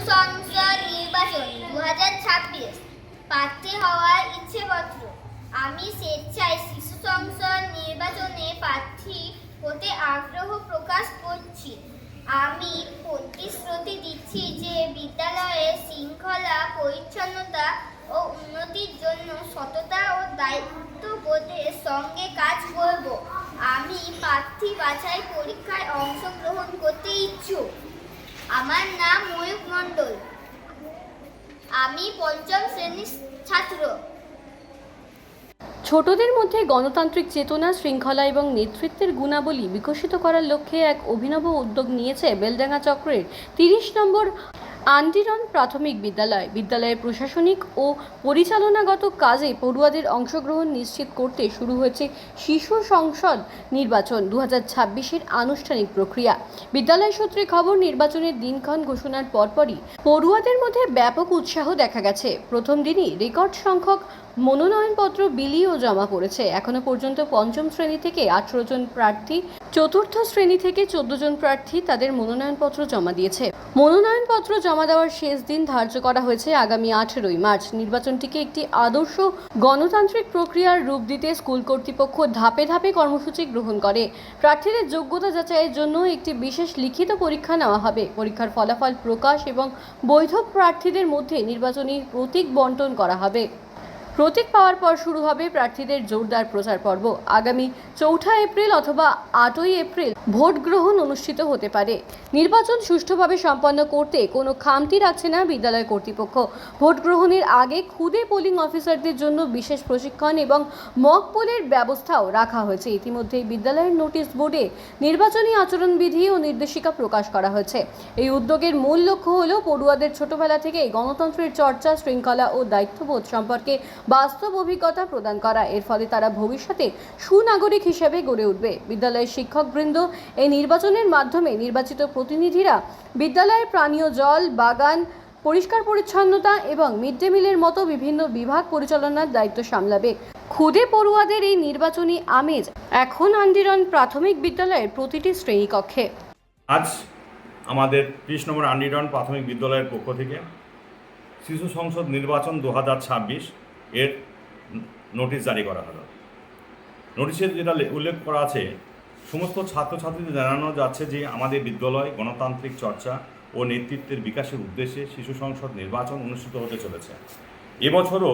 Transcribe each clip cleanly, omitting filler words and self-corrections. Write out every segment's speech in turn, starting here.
সংসদ নির্বাচন 2026 প্রার্থী হওয়ার ইচ্ছেপত্র। আমি স্বেচ্ছায় শিশু সংসদ নির্বাচনে প্রার্থী হতে আগ্রহ প্রকাশ করছি। আমি প্রতিশ্রুতি দিচ্ছি যে বিদ্যালয়ের শৃঙ্খলা, পরিচ্ছন্নতা ও উন্নতির জন্য সততা ও দায়িত্ববোধের সঙ্গে কাজ করব। আমি প্রার্থী বাছাই পরীক্ষায় অংশগ্রহণ করতে ইচ্ছুক। আমার নাম ময়ূক মণ্ডল। আমি পঞ্চম শ্রেণীর ছাত্র। ছোটদের মধ্যে গণতান্ত্রিক চেতনা, শৃঙ্খলা এবং নেতৃত্বের গুণাবলী বিকশিত করার লক্ষ্যে এক অভিনব উদ্যোগ নিয়েছে বেলডাঙ্গা চক্রের 30 নম্বর আন্ডিরন প্রাথমিক বিদ্যালয়। বিদ্যালয়ের প্রশাসনিক ও পরিচালনাগত কাজে পড়ুয়াদের অংশগ্রহণ নিশ্চিত করতে শুরু হয়েছে শিশু সংসদ নির্বাচন 2026-এর আনুষ্ঠানিক প্রক্রিয়া। বিদ্যালয় সূত্রে খবর, নির্বাচনের দিনক্ষণ ঘোষণার পরপরই পড়ুয়াদের মধ্যে ব্যাপক উৎসাহ দেখা গেছে। প্রথম দিনই রেকর্ড সংখ্যক মনোনয়নপত্র বিলি ও জমা পড়েছে। এখনো পর্যন্ত পঞ্চম শ্রেণী থেকে 18 জন প্রার্থী, চতুর্থ শ্রেণী থেকে 14 জন প্রার্থী তাদের মনোনয়নপত্র জমা দিয়েছে। মনোনয়নপত্র জমা দেওয়ার শেষ দিন ধার্য করা হয়েছে আগামী 18ই মার্চ। নির্বাচনটিকে একটি আদর্শ গণতান্ত্রিক প্রক্রিয়ার রূপ দিতে স্কুল কর্তৃপক্ষ ধাপে ধাপে কর্মসূচি গ্রহণ করে। প্রার্থীদের যোগ্যতা যাচাইয়ের জন্য একটি বিশেষ লিখিত পরীক্ষা নেওয়া হবে। পরীক্ষার ফলাফল প্রকাশ এবং বৈধ প্রার্থীদের মধ্যে নির্বাচনী প্রতীক বণ্টন করা হবে। প্রতীক পাওয়ার পর শুরু হবে প্রার্থীদের জোরদার প্রচার পর্ব। আগামী 4 এপ্রিল অথবা 8ই এপ্রিল ভোট গ্রহণ অনুষ্ঠিত হতে পারে। নির্বাচন সুষ্ঠুভাবে সম্পন্ন করতে কোনো খামতি রাখছে না বিদ্যালয় কর্তৃপক্ষ। ভোট গ্রহণের আগে খুদে পোলিং অফিসারদের জন্য বিশেষ প্রশিক্ষণ এবং মক পোলের ব্যবস্থাও রাখা হয়েছে। ইতিমধ্যেই বিদ্যালয়ের নোটিশ বোর্ডে নির্বাচনী আচরণবিধি ও নির্দেশিকা প্রকাশ করা হয়েছে। এই উদ্যোগের মূল লক্ষ্য হল পড়ুয়াদের ছোটবেলা থেকেই গণতন্ত্রের চর্চা, শৃঙ্খলা ও দায়িত্ববোধ সম্পর্কে বাস্তব অভিজ্ঞতা প্রদান করা। এর ফলে তারা ভবিষ্যতে সুনাগরিক হিসেবে গড়ে উঠবে। বিদ্যালয়ের শিক্ষকবৃন্দ এই নির্বাচনের মাধ্যমে নির্বাচিত প্রতিনিধিরা বিদ্যালয়ের পানীয় জল, বাগান, পরিষ্কার পরিচ্ছন্নতা এবং মিড ডে মিলের মতো বিভিন্ন বিভাগ পরিচালনার দায়িত্ব সামলাবে। খুদে পড়ুয়াদের এই নির্বাচনী আমেজ এখন আন্ডিরন প্রাথমিক বিদ্যালয়ের প্রতিটি শ্রেণীকক্ষে। আজ আমাদের 30 নম্বর আন্ডিরন প্রাথমিক বিদ্যালয়ের পক্ষ থেকে শিশু সংসদ নির্বাচন 2026 এর নোটিশ জারি করা হলো। নোটিশে যেটা উল্লেখ করা আছে, সমস্ত ছাত্রছাত্রীদের জানানো যাচ্ছে যে আমাদের বিদ্যালয় গণতান্ত্রিক চর্চা ও নেতৃত্বের বিকাশের উদ্দেশ্যে শিশু সংসদ নির্বাচন অনুষ্ঠিত হতে চলেছে। এবছরও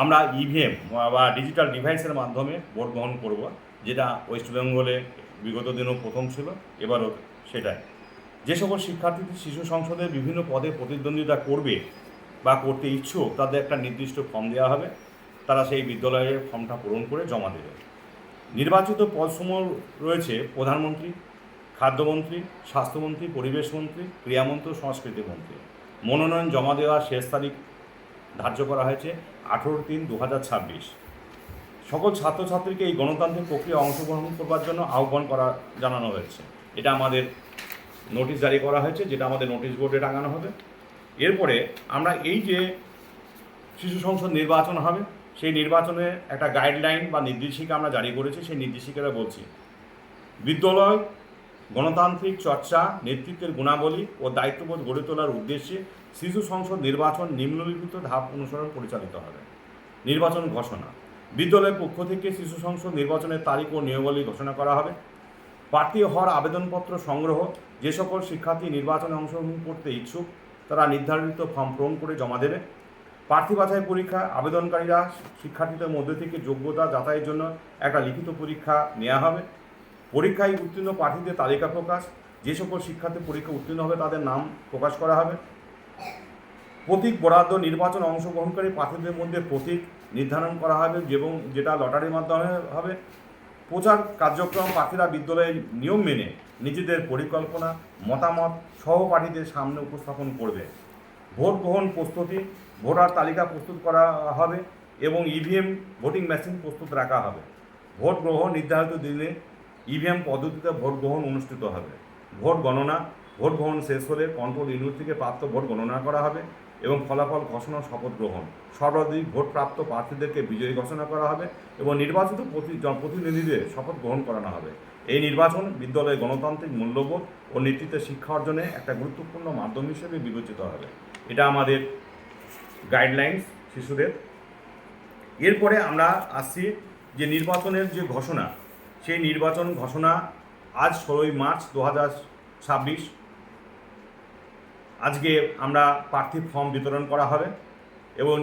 আমরা ইভিএম বা ডিজিটাল ডিভাইসের মাধ্যমে ভোট গ্রহণ করব, যেটা ওয়েস্ট বেঙ্গলে বিগত দিনও প্রথম ছিল, এবারও সেটাই। যে সকল শিক্ষার্থী শিশু সংসদের বিভিন্ন পদে প্রতিদ্বন্দ্বিতা করবে বা করতে ইচ্ছুক, তাদের একটা নির্দিষ্ট ফর্ম দেওয়া হবে। তারা সেই বিদ্যালয়ের ফর্মটা পূরণ করে জমা দেবে। নির্বাচিত পদসমূহ রয়েছে প্রধানমন্ত্রী, খাদ্যমন্ত্রী, স্বাস্থ্যমন্ত্রী, পরিবেশ মন্ত্রী, ক্রীড়ামন্ত্রী, সংস্কৃতি মন্ত্রী। মনোনয়ন জমা দেওয়ার শেষ তারিখ ধার্য করা হয়েছে 18/3/2026। সকল ছাত্রছাত্রীকে এই গণতান্ত্রিক প্রক্রিয়ায় অংশগ্রহণ করবার জন্য আহ্বান জানানো হয়েছে। এটা আমাদের নোটিশ জারি করা হয়েছে, যেটা আমাদের নোটিশ বোর্ডে টাঙানো হবে। এরপরে আমরা এই যে শিশু সংসদ নির্বাচন হবে, সেই নির্বাচনে একটা গাইডলাইন বা নির্দেশিকা আমরা জারি করেছি। সেই নির্দেশিকাটা বলছি, বিদ্যালয় গণতান্ত্রিক চর্চা, নেতৃত্বের গুণাবলী ও দায়িত্ববোধ গড়ে তোলার উদ্দেশ্যে শিশু সংসদ নির্বাচন নিম্নলিখিত ধাপ অনুসরণ পরিচালিত হবে। নির্বাচন ঘোষণা, বিদ্যালয়ের পক্ষ থেকে শিশু সংসদ নির্বাচনের তারিখ ও নিয়মাবলী ঘোষণা করা হবে। প্রার্থী হওয়ার আবেদনপত্র সংগ্রহ, যে সকল শিক্ষার্থী নির্বাচনে অংশগ্রহণ করতে ইচ্ছুক তারা নির্ধারিত ফর্ম পূরণ করে জমা দেবে। প্রার্থী বাছাই পরীক্ষা, আবেদনকারীরা শিক্ষার্থীদের মধ্যে থেকে যোগ্যতা যাচাইয়ের জন্য একটা লিখিত পরীক্ষা নেওয়া হবে। পরীক্ষায় উত্তীর্ণ প্রার্থীদের তালিকা প্রকাশ, যে সকল শিক্ষার্থী পরীক্ষা উত্তীর্ণ হবে তাদের নাম প্রকাশ করা হবে। প্রতীক বরাদ্দ, নির্বাচনে অংশগ্রহণকারী প্রার্থীদের মধ্যে প্রতীক নির্ধারণ করা হবে এবং যেটা লটারির মাধ্যমে হবে। প্রচার কার্যক্রম, প্রার্থীরা বিদ্যালয়ের নিয়ম মেনে নিজেদের পরিকল্পনা, মতামত সহপাঠীদের সামনে উপস্থাপন করবে। ভোট গ্রহণ প্রস্তুতি, ভোটার তালিকা প্রস্তুত করা হবে এবং ইভিএম ভোটিং মেশিন প্রস্তুত রাখা হবে। ভোট গ্রহণ নির্ধারিত দিনে ইভিএম পদ্ধতিতে ভোট গ্রহণ অনুষ্ঠিত হবে। ভোট গণনা, ভোট গ্রহণ শেষ হলে কন্ট্রোল ইউনিট থেকে প্রাপ্ত ভোট গণনা করা হবে এবং ফলাফল ঘোষণা, শপথ গ্রহণ। সর্বাধিক ভোট প্রাপ্ত প্রার্থীদেরকে বিজয়ী ঘোষণা করা হবে এবং নির্বাচিত প্রতিনিধিদের শপথ গ্রহণ করানো হবে। এই নির্বাচন বিদ্যালয়ে গণতান্ত্রিক মূল্যবোধ ও নেতৃত্বের শিক্ষা অর্জনে একটা গুরুত্বপূর্ণ মাধ্যম হিসেবে বিবেচিত হবে। এটা আমাদের গাইডলাইন্স শিশুদের। এরপরে আমরা আসছি যে নির্বাচনের যে ঘোষণা, সেই নির্বাচন ঘোষণা আজ 16ই মার্চ 2026 আজকে আমরা প্রার্থী ফর্ম বিতরণ করা হবে এবং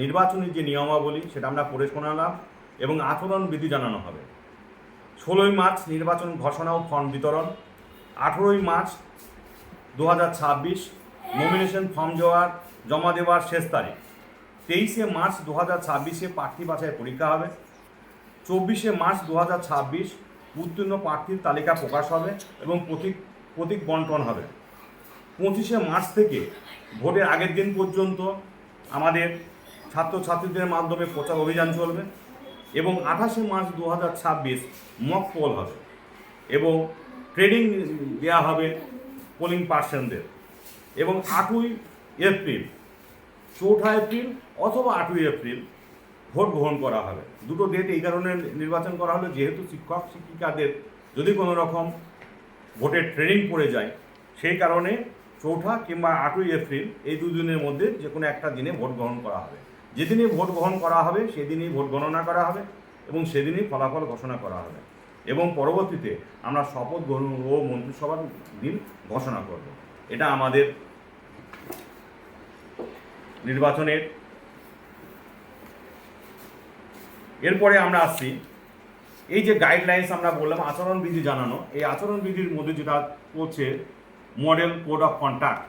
নির্বাচনী যে নিয়মাবলী সেটা আমরা পড়ে শোনালাম এবং আচরণবিধি জানানো হবে। 16ই মার্চ নির্বাচন ঘোষণা ও ফর্ম বিতরণ, 18ই মার্চ 2026 নমিনেশন ফর্ম জমা দেওয়ার শেষ তারিখ, 23শে মার্চ 2026 প্রার্থী বাছাই পরীক্ষা হবে, 24শে মার্চ 2026 উত্তীর্ণ প্রার্থীর তালিকা প্রকাশ হবে এবং প্রতীক বন্টন হবে। 25শে মার্চ থেকে ভোটের আগের দিন পর্যন্ত আমাদের ছাত্রছাত্রীদের মাধ্যমে প্রচার অভিযান চলবে এবং 28শে মার্চ 2026 মক পোল হবে এবং ট্রেনিং দেওয়া হবে পোলিং পার্সনদের এবং 8ই এপ্রিল, 4 এপ্রিল অথবা 8ই এপ্রিল ভোট গ্রহণ করা হবে। দুটো ডেট এই কারণে নির্বাচন করা হলো যেহেতু শিক্ষক শিক্ষিকাদের যদি কোনো রকম ভোটের ট্রেনিং পড়ে যায়, সেই কারণে 4 কিংবা 8ই এপ্রিল এই দুদিনের মধ্যে যে কোনো একটা দিনে ভোট গ্রহণ করা হবে। যেদিনই ভোট গ্রহণ করা হবে সেদিনই ভোট গণনা করা হবে এবং সেদিনই ফলাফল ঘোষণা করা হবে এবং পরবর্তীতে আমরা শপথ গ্রহণ ও মন্ত্রিসভার দিন ঘোষণা করব। এটা আমাদের নির্বাচনের। এরপরে আমরা আসছি এই যে গাইডলাইন্স আমরা বললাম আচরণবিধি জানানো, এই আচরণবিধির মধ্যে যেটা করছে মডেল কোড অফ কন্ডাক্ট।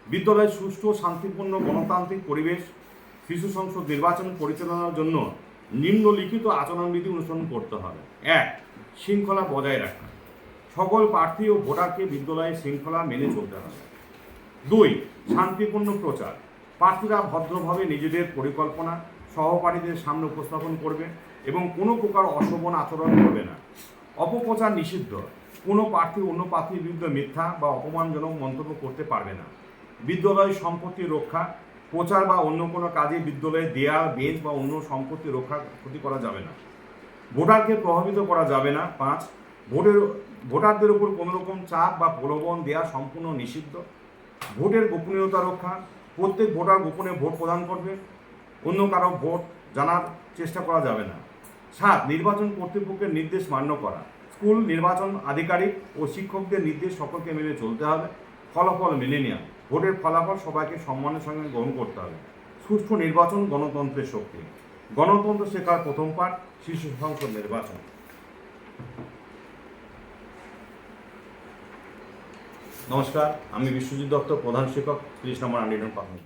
বিদ্যালয়ে সুষ্ঠু শান্তিপূর্ণ গণতান্ত্রিক পরিবেশ শিশু সংসদ নির্বাচন পরিচালনার জন্য নিম্নলিখিত আচরণবিধি অনুসরণ করতে হবে। 1. শৃঙ্খলা বজায় রাখা, সকল প্রার্থী ও ভোটারকে বিদ্যালয়ে শৃঙ্খলা মেনে চলতে হবে। 2. শান্তিপূর্ণ প্রচার, প্রার্থীরা ভদ্রভাবে নিজেদের পরিকল্পনা সহপাঠীদের সামনে উপস্থাপন করবে এবং কোনো প্রকার অশোভন আচরণ করবে না। অপপ্রচার নিষিদ্ধ, কোনো প্রার্থী অন্য প্রার্থীর বিরুদ্ধে মিথ্যা বা অপমানজনক মন্তব্য করতে পারবে না। বিদ্যালয় সম্পত্তি রক্ষা, প্রচার বা অন্য কোনো কাজে বিদ্যালয়ে দেয়াল বেঞ্চ বা অন্য সম্পত্তি রক্ষা ক্ষতি করা যাবে না। ভোটারকে প্রভাবিত করা যাবে না। 5. ভোটারদের উপর কোনো রকম চাপ বা প্রলোভন দেওয়া সম্পূর্ণ নিষিদ্ধ। ভোটের গোপনীয়তা রক্ষা, প্রত্যেক ভোটার গোপনে ভোট প্রদান করবে, অন্য কারো ভোট জানার চেষ্টা করা যাবে না। 7. নির্বাচন কর্তৃপক্ষের নির্দেশ মান্য করা, স্কুল নির্বাচন আধিকারিক ও শিক্ষকদের নির্দেশ সকলকে মেনে চলতে হবে। ফলাফল মেনে নেওয়া, ভোটের ফলাফল সবাইকে সম্মানের সঙ্গে গ্রহণ করতে হবে। সুষ্ঠু নির্বাচন গণতন্ত্রের শক্তি, গণতন্ত্র শেখার প্রথম পাঠ শিশু সংসদ নির্বাচন। নমস্কার, আমি বিশ্বজিৎ দত্ত, প্রধান শিক্ষক 30 নম্বর আন্ডিরন প্রাথমিক।